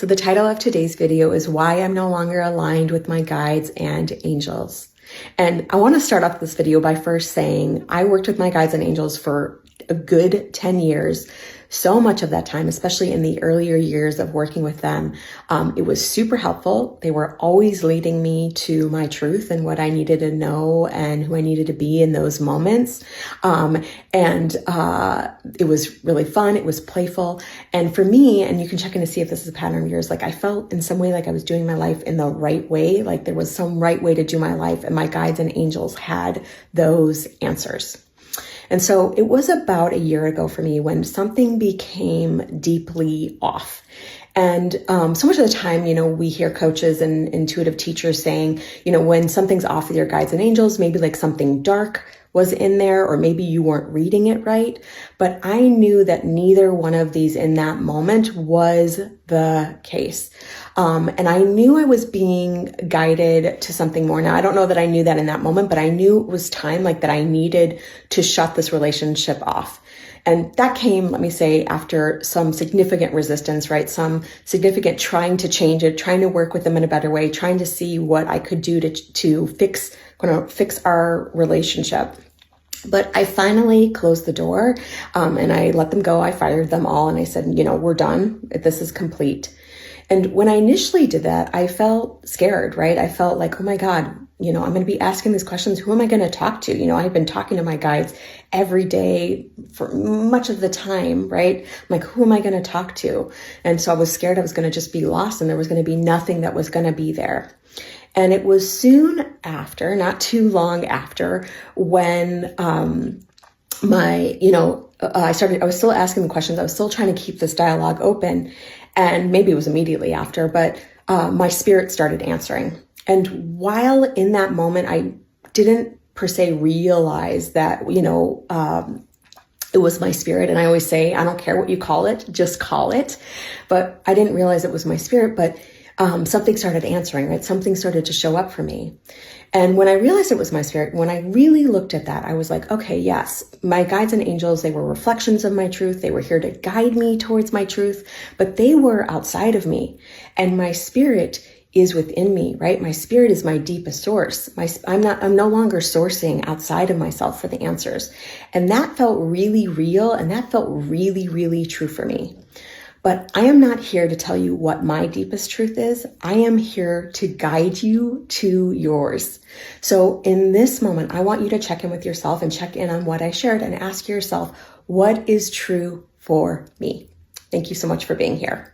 So the title of today's video is Why I'm No Longer Aligned with My Guides and Angels. And I want to start off this video by first saying I worked with my guides and angels for a good 10 years. So much of that time, especially in the earlier years of working with them, it was super helpful. They were always leading me to my truth and what I needed to know and who I needed to be in those moments. It was really fun. It was playful. And for me, and you can check in to see if this is a pattern of yours, like I felt in some way like I was doing my life in the right way, like there was some right way to do my life, and my guides and angels had those answers. And so it was about a year ago for me when something became deeply off. And so much of the time, we hear coaches and intuitive teachers saying, when something's off with your guides and angels, maybe like something dark was in there, or maybe you weren't reading it right. But I knew that neither one of these in that moment was the case. And I knew I was being guided to something more. Now, I don't know that I knew that in that moment, but I knew it was time, like that I needed to shut this relationship off. And that came, let me say, after some significant resistance, right? Some significant trying to change it, trying to work with them in a better way, trying to see what I could do to fix our relationship. But I finally closed the door, and I let them go. I fired them all. And I said, we're done. This is complete. And when I initially did that, I felt scared, right? I felt like, oh my God, I'm going to be asking these questions. Who am I going to talk to? I've been talking to my guides every day for much of the time, right? I'm like, who am I going to talk to? And so I was scared I was going to just be lost and there was going to be nothing that was going to be there. And it was soon after, not too long after, when I was still asking the questions. I was still trying to keep this dialogue open. And maybe it was immediately after, but my spirit started answering. And while in that moment, I didn't per se realize that, it was my spirit. And I always say, I don't care what you call it, just call it. But I didn't realize it was my spirit, but something started answering, right? Something started to show up for me. And when I realized it was my spirit, when I really looked at that, I was like, okay, yes, my guides and angels, they were reflections of my truth. They were here to guide me towards my truth, but they were outside of me. And my spirit is within me, right? My spirit is my deepest source. I'm no longer sourcing outside of myself for the answers. And that felt really real. And that felt really, really true for me. But I am not here to tell you what my deepest truth is. I am here to guide you to yours. So in this moment, I want you to check in with yourself and check in on what I shared and ask yourself, what is true for me? Thank you so much for being here.